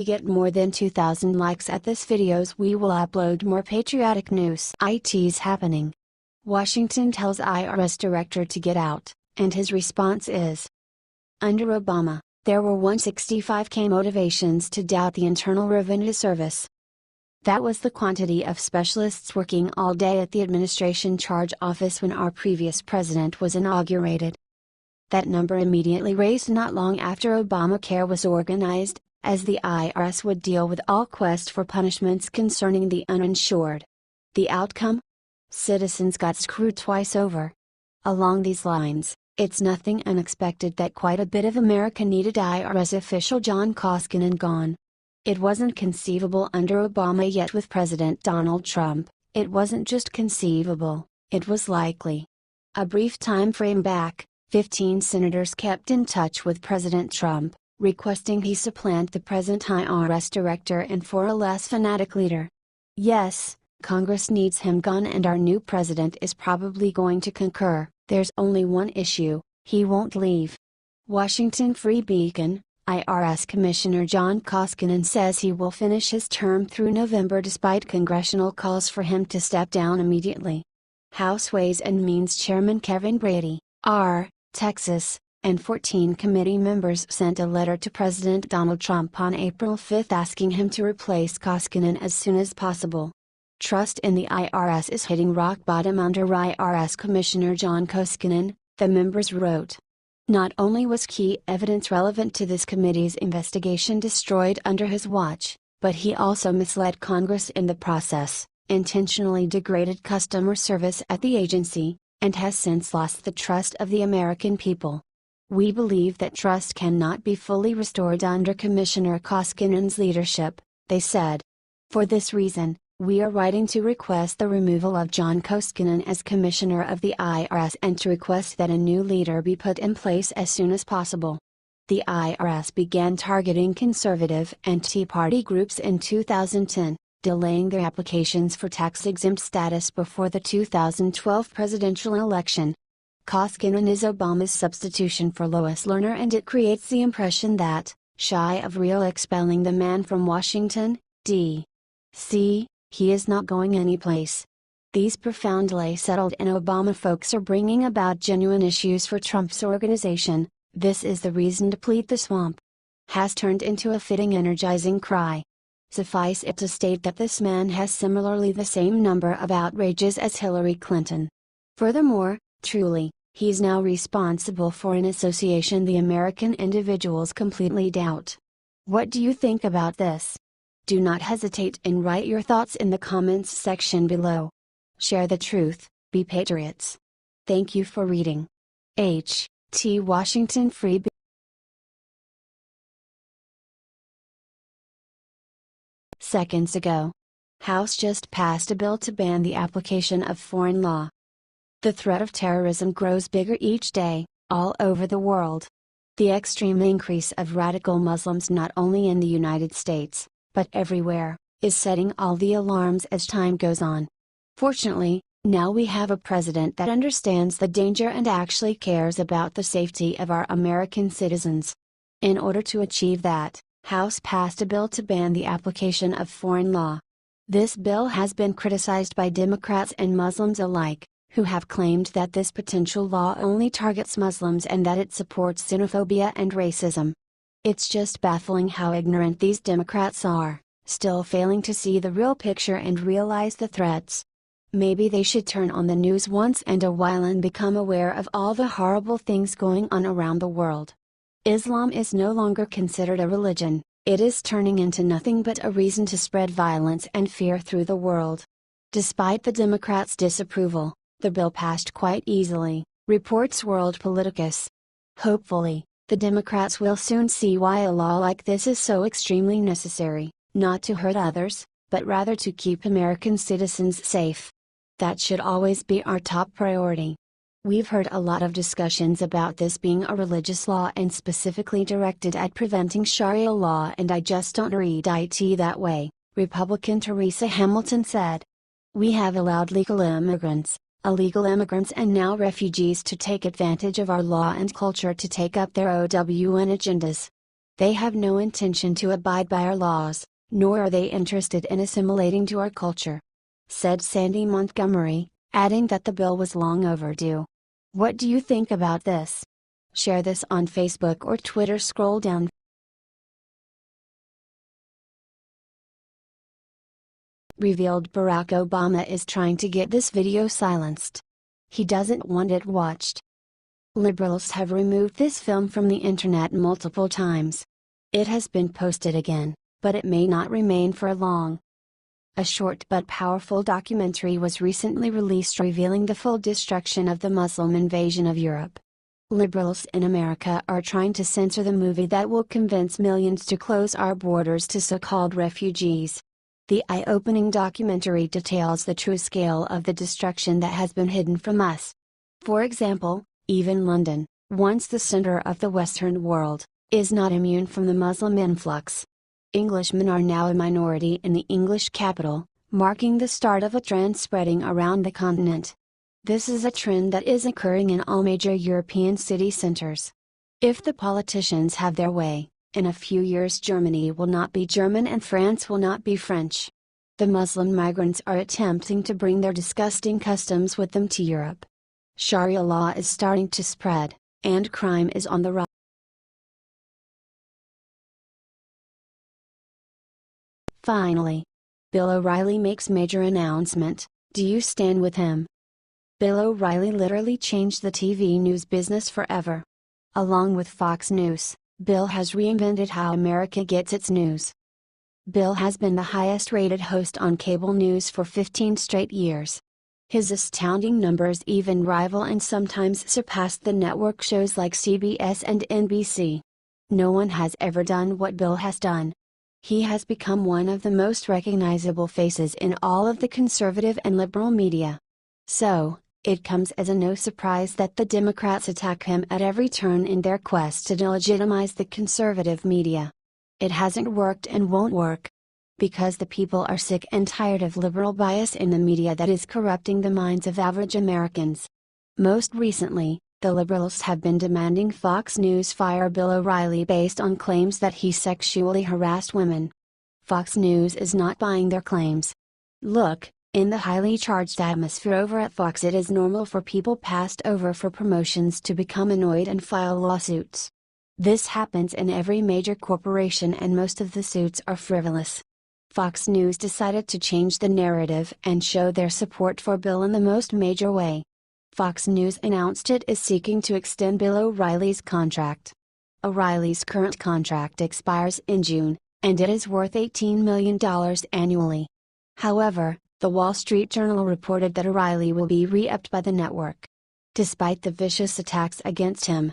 we get more than 2,000 likes at this videos, we will upload more patriotic news. It's happening. Washington tells IRS director to get out, and his response is, under Obama, there were 165K motivations to doubt the Internal Revenue Service. That was the quantity of specialists working all day at the administration charge office when our previous president was inaugurated. That number immediately raised not long after Obamacare was organized, as the IRS would deal with all quest for punishments concerning the uninsured. The outcome? Citizens got screwed twice over. Along these lines, it's nothing unexpected that quite a bit of America needed IRS official John Koskinen gone. It wasn't conceivable under Obama, yet with President Donald Trump, it wasn't just conceivable, it was likely. A brief time frame back, 15 senators kept in touch with President Trump, requesting he supplant the present IRS director and for a less fanatic leader. Yes, Congress needs him gone, and our new president is probably going to concur. There's only one issue: he won't leave. Washington Free Beacon, IRS Commissioner John Koskinen says he will finish his term through November despite congressional calls for him to step down immediately. House Ways and Means Chairman Kevin Brady, R., Texas, and 14 committee members sent a letter to President Donald Trump on April 5 asking him to replace Koskinen as soon as possible. Trust in the IRS is hitting rock bottom under IRS Commissioner John Koskinen, the members wrote. Not only was key evidence relevant to this committee's investigation destroyed under his watch, but he also misled Congress in the process, intentionally degraded customer service at the agency, and has since lost the trust of the American people. We believe that trust cannot be fully restored under Commissioner Koskinen's leadership, they said. For this reason, we are writing to request the removal of John Koskinen as Commissioner of the IRS and to request that a new leader be put in place as soon as possible. The IRS began targeting conservative and Tea Party groups in 2010, delaying their applications for tax-exempt status before the 2012 presidential election. Koskinen is Obama's substitution for Lois Lerner, and it creates the impression that, shy of real expelling the man from Washington, D.C., he is not going anyplace. These profoundly settled and Obama folks are bringing about genuine issues for Trump's organization. This is the reason to plead the swamp. Has turned into a fitting energizing cry. Suffice it to state that this man has similarly the same number of outrages as Hillary Clinton. Furthermore, truly, he's now responsible for an association the American individuals completely doubt. What do you think about this? Do not hesitate and write your thoughts in the comments section below. Share the truth, be patriots. Thank you for reading. H.T. Washington Free Seconds ago. House just passed a bill to ban the application of foreign law. The threat of terrorism grows bigger each day, all over the world. The extreme increase of radical Muslims not only in the United States, but everywhere, is setting all the alarms as time goes on. Fortunately, now we have a president that understands the danger and actually cares about the safety of our American citizens. In order to achieve that, House passed a bill to ban the application of foreign law. This bill has been criticized by Democrats and Muslims alike, who have claimed that this potential law only targets Muslims and that it supports xenophobia and racism. It's just baffling how ignorant these Democrats are, still failing to see the real picture and realize the threats. Maybe they should turn on the news once in a while and become aware of all the horrible things going on around the world. Islam is no longer considered a religion, it is turning into nothing but a reason to spread violence and fear through the world. Despite the Democrats' disapproval, the bill passed quite easily, reports World Politicus. Hopefully, the Democrats will soon see why a law like this is so extremely necessary, not to hurt others, but rather to keep American citizens safe. That should always be our top priority. We've heard a lot of discussions about this being a religious law and specifically directed at preventing Sharia law, and I just don't read it that way, Republican Teresa Hamilton said. We have allowed legal immigrants, illegal immigrants and now refugees to take advantage of our law and culture to take up their own agendas. They have no intention to abide by our laws, nor are they interested in assimilating to our culture," said Sandy Montgomery, adding that the bill was long overdue. What do you think about this? Share this on Facebook or Twitter. Scroll down. Revealed Barack Obama is trying to get this video silenced. He doesn't want it watched. Liberals have removed this film from the internet multiple times. It has been posted again, but it may not remain for long. A short but powerful documentary was recently released revealing the full destruction of the Muslim invasion of Europe. Liberals in America are trying to censor the movie that will convince millions to close our borders to so-called refugees. The eye-opening documentary details the true scale of the destruction that has been hidden from us. For example, even London, once the center of the Western world, is not immune from the Muslim influx. Englishmen are now a minority in the English capital, marking the start of a trend spreading around the continent. This is a trend that is occurring in all major European city centers. If the politicians have their way, in a few years Germany will not be German and France will not be French. The Muslim migrants are attempting to bring their disgusting customs with them to Europe. Sharia law is starting to spread, and crime is on the rise. Finally, Bill O'Reilly makes major announcement. Do you stand with him? Bill O'Reilly literally changed the TV news business forever. Along with Fox News, Bill has reinvented how America gets its news. Bill has been the highest-rated host on cable news for 15 straight years. His astounding numbers even rival and sometimes surpass the network shows like CBS and NBC. No one has ever done what Bill has done. He has become one of the most recognizable faces in all of the conservative and liberal media. So, it comes as no surprise that the Democrats attack him at every turn in their quest to delegitimize the conservative media. It hasn't worked and won't work. Because the people are sick and tired of liberal bias in the media that is corrupting the minds of average Americans. Most recently, the liberals have been demanding Fox News fire Bill O'Reilly based on claims that he sexually harassed women. Fox News is not buying their claims. Look, in the highly charged atmosphere over at Fox, it is normal for people passed over for promotions to become annoyed and file lawsuits. This happens in every major corporation and most of the suits are frivolous. Fox News decided to change the narrative and show their support for Bill in the most major way. Fox News announced it is seeking to extend Bill O'Reilly's contract. O'Reilly's current contract expires in June, and it is worth $18 million annually. However, the Wall Street Journal reported that O'Reilly will be re-upped by the network. Despite the vicious attacks against him,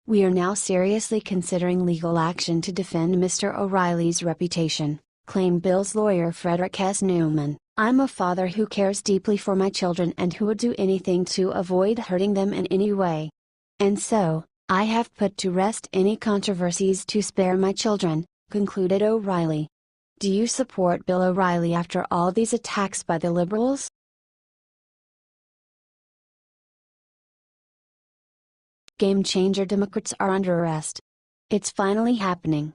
we are now seriously considering legal action to defend Mr. O'Reilly's reputation, claimed Bill's lawyer Frederick S. Newman. I'm a father who cares deeply for my children and who would do anything to avoid hurting them in any way. And so, I have put to rest any controversies to spare my children, concluded O'Reilly. Do you support Bill O'Reilly after all these attacks by the liberals? Game changer Democrats are under arrest. It's finally happening.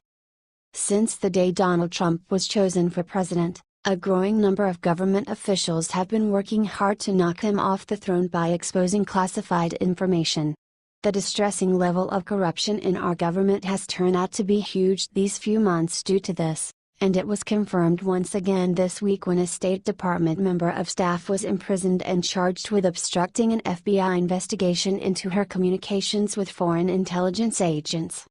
Since the day Donald Trump was chosen for president, a growing number of government officials have been working hard to knock him off the throne by exposing classified information. The distressing level of corruption in our government has turned out to be huge these few months due to this, and it was confirmed once again this week when a State Department member of staff was imprisoned and charged with obstructing an FBI investigation into her communications with foreign intelligence agents.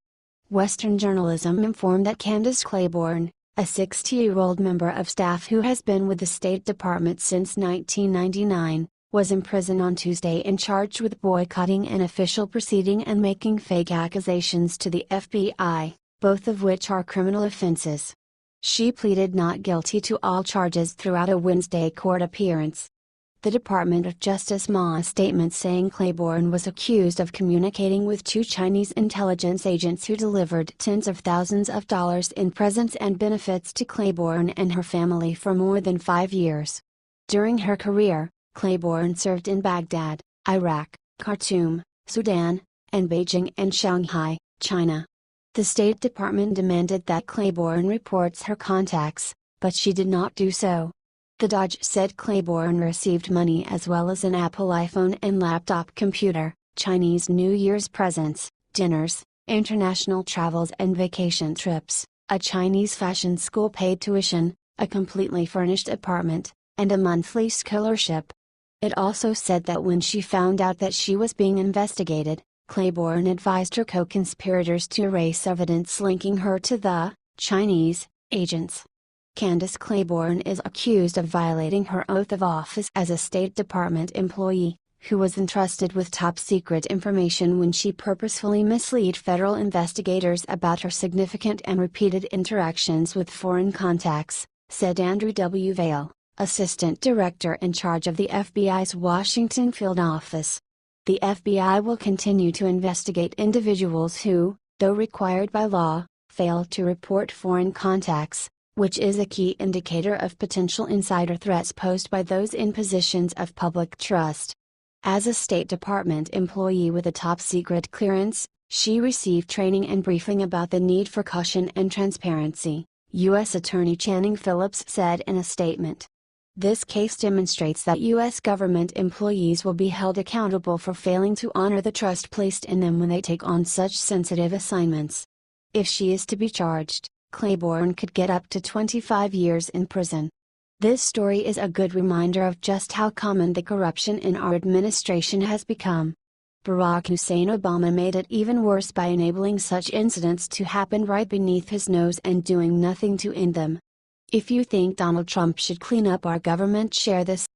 Western journalism informed that Candace Claiborne, a 60-year-old member of staff who has been with the State Department since 1999, was imprisoned on Tuesday and charged with boycotting an official proceeding and making fake accusations to the FBI, both of which are criminal offenses. She pleaded not guilty to all charges throughout a Wednesday court appearance. The Department of Justice made a statement saying Claiborne was accused of communicating with two Chinese intelligence agents who delivered tens of thousands of dollars in presents and benefits to Claiborne and her family for more than 5 years. During her career, Claiborne served in Baghdad, Iraq, Khartoum, Sudan, and Beijing and Shanghai, China. The State Department demanded that Claiborne reports her contacts, but she did not do so. The DOJ said Claiborne received money as well as an Apple iPhone and laptop computer, Chinese New Year's presents, dinners, international travels and vacation trips, a Chinese fashion school paid tuition, a completely furnished apartment, and a monthly scholarship. It also said that when she found out that she was being investigated, Claiborne advised her co-conspirators to erase evidence linking her to the Chinese agents. Candace Claiborne is accused of violating her oath of office as a State Department employee, who was entrusted with top-secret information when she purposefully misled federal investigators about her significant and repeated interactions with foreign contacts, said Andrew W. Vail, Assistant Director in charge of the FBI's Washington Field Office. The FBI will continue to investigate individuals who, though required by law, fail to report foreign contacts, which is a key indicator of potential insider threats posed by those in positions of public trust. As a State Department employee with a top-secret clearance, she received training and briefing about the need for caution and transparency, U.S. Attorney Channing Phillips said in a statement. This case demonstrates that U.S. government employees will be held accountable for failing to honor the trust placed in them when they take on such sensitive assignments. If she is to be charged, Claiborne could get up to 25 years in prison. This story is a good reminder of just how common the corruption in our administration has become. Barack Hussein Obama made it even worse by enabling such incidents to happen right beneath his nose and doing nothing to end them. If you think Donald Trump should clean up our government, share this.